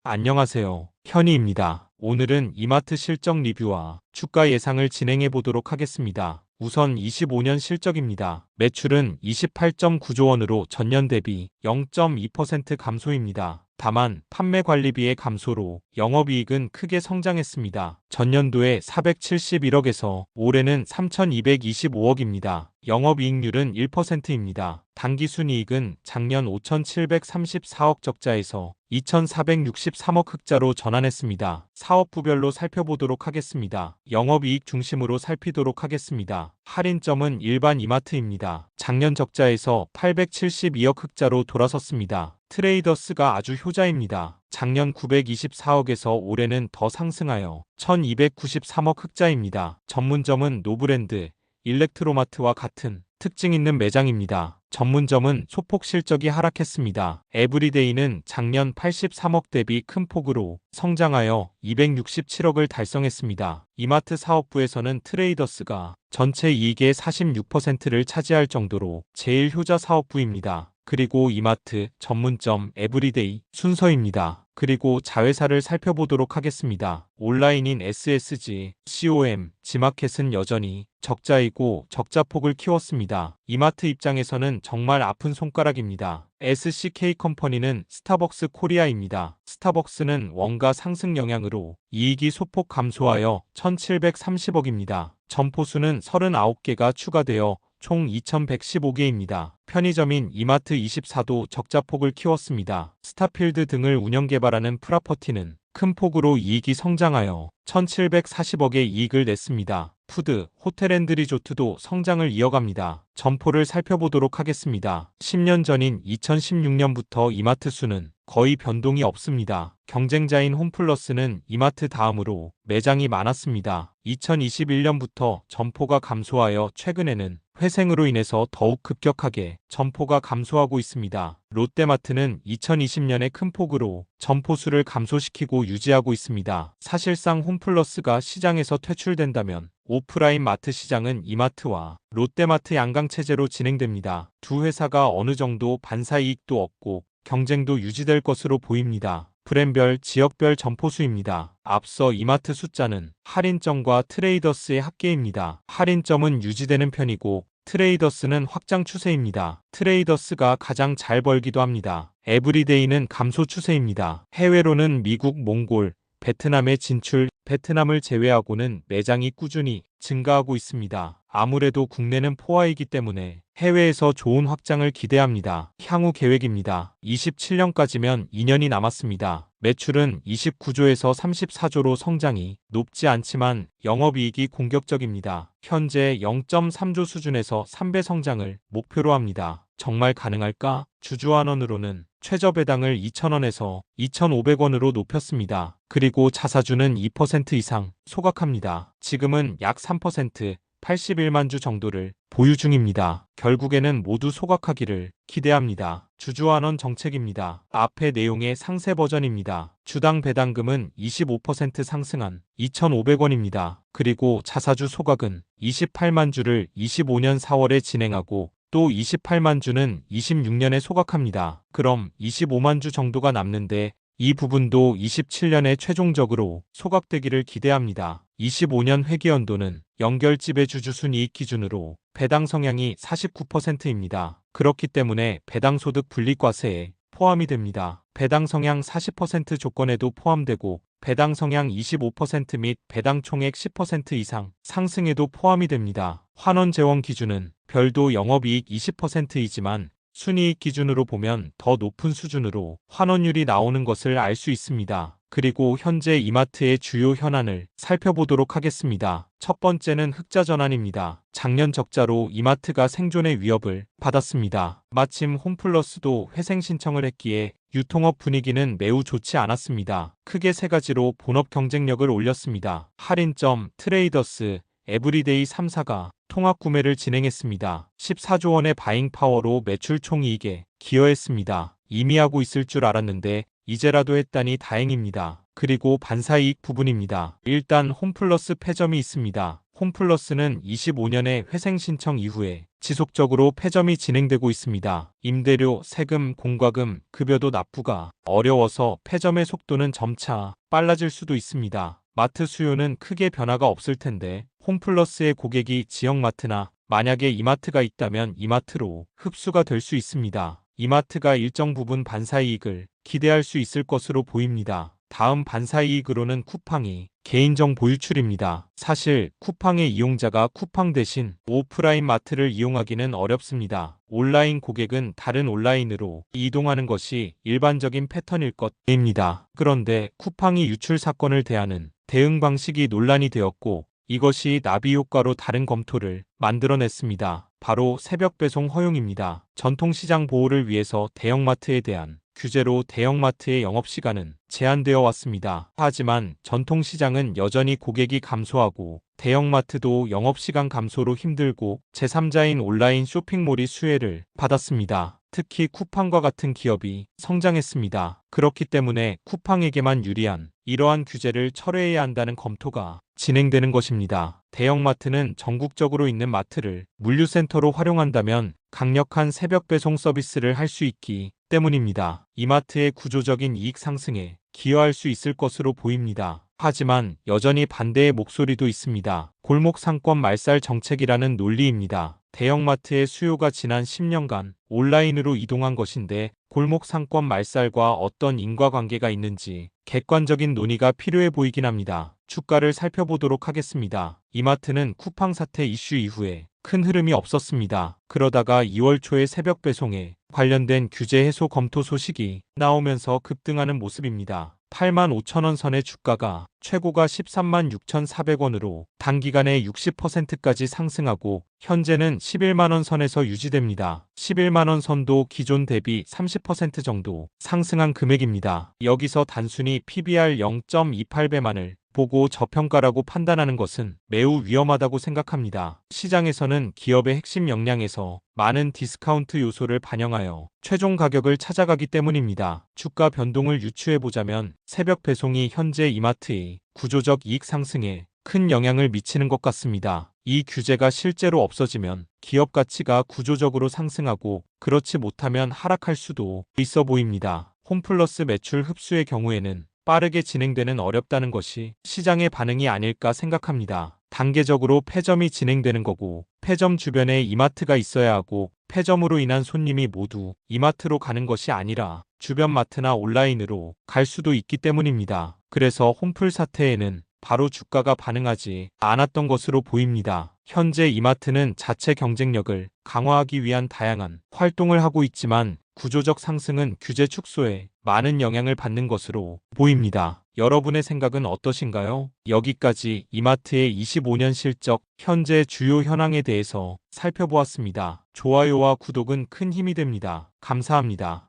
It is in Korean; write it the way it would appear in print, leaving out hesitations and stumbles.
안녕하세요. 현희입니다. 오늘은 이마트 실적 리뷰와 주가 예상을 진행해 보도록 하겠습니다. 우선 25년 실적입니다. 매출은 28.9조 원으로 전년 대비 0.2% 감소입니다. 다만 판매 관리비의 감소로 영업이익은 크게 성장했습니다. 전년도에 471억에서 올해는 3,225억입니다. 영업이익률은 1%입니다. 당기순이익은 작년 5,734억 적자에서 2,463억 흑자로 전환했습니다. 사업부별로 살펴보도록 하겠습니다. 영업이익 중심으로 살피도록 하겠습니다. 할인점은 일반 이마트입니다. 작년 적자에서 872억 흑자로 돌아섰습니다. 트레이더스가 아주 효자입니다. 작년 924억에서 올해는 더 상승하여 1293억 흑자입니다. 전문점은 노브랜드, 일렉트로마트와 같은 특징 있는 매장입니다. 전문점은 소폭 실적이 하락했습니다. 에브리데이는 작년 83억 대비 큰 폭으로 성장하여 267억을 달성했습니다. 이마트 사업부에서는 트레이더스가 전체 이익의 46%를 차지할 정도로 제일 효자 사업부입니다. 그리고 이마트, 전문점, 에브리데이 순서입니다. 그리고 자회사를 살펴보도록 하겠습니다. 온라인인 SSG, COM, 지마켓은 여전히 적자이고 적자폭을 키웠습니다. 이마트 입장에서는 정말 아픈 손가락입니다. SCK 컴퍼니는 스타벅스 코리아입니다. 스타벅스는 원가 상승 영향으로 이익이 소폭 감소하여 1,730억입니다. 점포수는 39개가 추가되어 총 2,115개입니다. 편의점인 이마트24도 적자폭을 키웠습니다. 스타필드 등을 운영개발하는 프라퍼티는 큰 폭으로 이익이 성장하여 1,740억의 이익을 냈습니다. 푸드, 호텔앤리조트도 성장을 이어갑니다. 점포를 살펴보도록 하겠습니다. 10년 전인 2016년부터 이마트 수는 거의 변동이 없습니다. 경쟁자인 홈플러스는 이마트 다음으로 매장이 많았습니다. 2021년부터 점포가 감소하여 최근에는 회생으로 인해서 더욱 급격하게 점포가 감소하고 있습니다. 롯데마트는 2020년에 큰 폭으로 점포 수를 감소시키고 유지하고 있습니다. 사실상 홈플러스가 시장에서 퇴출된다면 오프라인 마트 시장은 이마트와 롯데마트 양강체제로 진행됩니다. 두 회사가 어느 정도 반사이익도 얻고 경쟁도 유지될 것으로 보입니다. 브랜별, 지역별 점포수입니다. 앞서 이마트 숫자는 할인점과 트레이더스의 합계입니다. 할인점은 유지되는 편이고 트레이더스는 확장 추세입니다. 트레이더스가 가장 잘 벌기도 합니다. 에브리데이는 감소 추세입니다. 해외로는 미국, 몽골, 베트남의 진출, 베트남을 제외하고는 매장이 꾸준히 증가하고 있습니다. 아무래도 국내는 포화이기 때문에 해외에서 좋은 확장을 기대합니다. 향후 계획입니다. 27년까지면 2년이 남았습니다. 매출은 29조에서 34조로 성장이 높지 않지만 영업이익이 공격적입니다. 현재 0.3조 수준에서 3배 성장을 목표로 합니다. 정말 가능할까? 주주환원으로는 최저 배당을 2,000원에서 2,500원으로 높였습니다. 그리고 자사주는 2% 이상 소각합니다. 지금은 약 3%, 81만 주 정도를 보유 중입니다. 결국에는 모두 소각하기를 기대합니다. 주주환원 정책입니다. 앞의 내용의 상세 버전입니다. 주당 배당금은 25% 상승한 2,500원입니다. 그리고 자사주 소각은 28만 주를 25년 4월에 진행하고 또 28만 주는 26년에 소각합니다. 그럼 25만 주 정도가 남는데 이 부분도 27년에 최종적으로 소각되기를 기대합니다. 25년 회계연도는 연결지배주주순이익 기준으로 배당 성향이 49%입니다. 그렇기 때문에 배당소득 분리과세에 포함이 됩니다. 배당 성향 40% 조건에도 포함되고 배당 성향 25%및 배당 총액 10% 이상 상승에도 포함이 됩니다. 환원 재원 기준은 별도 영업이익 20%이지만 순이익 기준으로 보면 더 높은 수준으로 환원율이 나오는 것을 알 수 있습니다. 그리고 현재 이마트의 주요 현안을 살펴보도록 하겠습니다. 첫 번째는 흑자 전환입니다. 작년 적자로 이마트가 생존의 위협을 받았습니다. 마침 홈플러스도 회생 신청을 했기에 유통업 분위기는 매우 좋지 않았습니다. 크게 세 가지로 본업 경쟁력을 올렸습니다. 할인점, 트레이더스, 에브리데이 3사가 통합 구매를 진행했습니다. 14조 원의 바잉 파워로 매출 총이익에 기여했습니다. 이미 하고 있을 줄 알았는데 이제라도 했다니 다행입니다. 그리고 반사이익 부분입니다. 일단 홈플러스 패점이 있습니다. 홈플러스는 25년의 회생 신청 이후에 지속적으로 폐점이 진행되고 있습니다. 임대료, 세금, 공과금, 급여도 납부가 어려워서 폐점의 속도는 점차 빨라질 수도 있습니다. 마트 수요는 크게 변화가 없을 텐데 홈플러스의 고객이 지역마트나 만약에 이마트가 있다면 이마트로 흡수가 될 수 있습니다. 이마트가 일정 부분 반사이익을 기대할 수 있을 것으로 보입니다. 다음 반사이익으로는 쿠팡이 개인정보 유출입니다. 사실 쿠팡의 이용자가 쿠팡 대신 오프라인 마트를 이용하기는 어렵습니다. 온라인 고객은 다른 온라인으로 이동하는 것이 일반적인 패턴일 것입니다. 그런데 쿠팡이 유출 사건을 대하는 대응 방식이 논란이 되었고 이것이 나비 효과로 다른 검토를 만들어냈습니다. 바로 새벽 배송 허용입니다. 전통시장 보호를 위해서 대형마트에 대한 규제로 대형마트의 영업시간은 제한되어 왔습니다. 하지만 전통시장은 여전히 고객이 감소하고 대형마트도 영업시간 감소로 힘들고 제3자인 온라인 쇼핑몰이 수혜를 받았습니다. 특히 쿠팡과 같은 기업이 성장했습니다. 그렇기 때문에 쿠팡에게만 유리한 이러한 규제를 철회해야 한다는 검토가 진행되는 것입니다. 대형마트는 전국적으로 있는 마트를 물류센터로 활용한다면 강력한 새벽 배송 서비스를 할 수 있기 때문입니다. 이마트의 구조적인 이익 상승에 기여할 수 있을 것으로 보입니다. 하지만 여전히 반대의 목소리도 있습니다. 골목 상권 말살 정책이라는 논리입니다. 대형마트의 수요가 지난 10년간 온라인으로 이동한 것인데 골목 상권 말살과 어떤 인과관계가 있는지 객관적인 논의가 필요해 보이긴 합니다. 주가를 살펴보도록 하겠습니다. 이마트는 쿠팡 사태 이슈 이후에 큰 흐름이 없었습니다. 그러다가 2월 초에 새벽 배송에 관련된 규제 해소 검토 소식이 나오면서 급등하는 모습입니다. 85,000원 선의 주가가 최고가 136,400원으로 단기간에 60%까지 상승하고 현재는 11만원 선에서 유지됩니다. 11만원 선도 기존 대비 30% 정도 상승한 금액입니다. 여기서 단순히 PBR 0.28배만을 보고 저평가라고 판단하는 것은 매우 위험하다고 생각합니다. 시장에서는 기업의 핵심 역량에서 많은 디스카운트 요소를 반영하여 최종 가격을 찾아가기 때문입니다. 주가 변동을 유추해보자면 새벽 배송이 현재 이마트의 구조적 이익 상승에 큰 영향을 미치는 것 같습니다. 이 규제가 실제로 없어지면 기업 가치가 구조적으로 상승하고 그렇지 못하면 하락할 수도 있어 보입니다. 홈플러스 매출 흡수의 경우에는 빠르게 진행되는 어렵다는 것이 시장의 반응이 아닐까 생각합니다. 단계적으로 폐점이 진행되는 거고 폐점 주변에 이마트가 있어야 하고 폐점으로 인한 손님이 모두 이마트로 가는 것이 아니라 주변 마트나 온라인으로 갈 수도 있기 때문입니다. 그래서 홈플 사태에는 바로 주가가 반응하지 않았던 것으로 보입니다. 현재 이마트는 자체 경쟁력을 강화하기 위한 다양한 활동을 하고 있지만 구조적 상승은 규제 축소에 많은 영향을 받는 것으로 보입니다. 여러분의 생각은 어떠신가요? 여기까지 이마트의 25년 실적, 현재 주요 현황에 대해서 살펴보았습니다. 좋아요와 구독은 큰 힘이 됩니다. 감사합니다.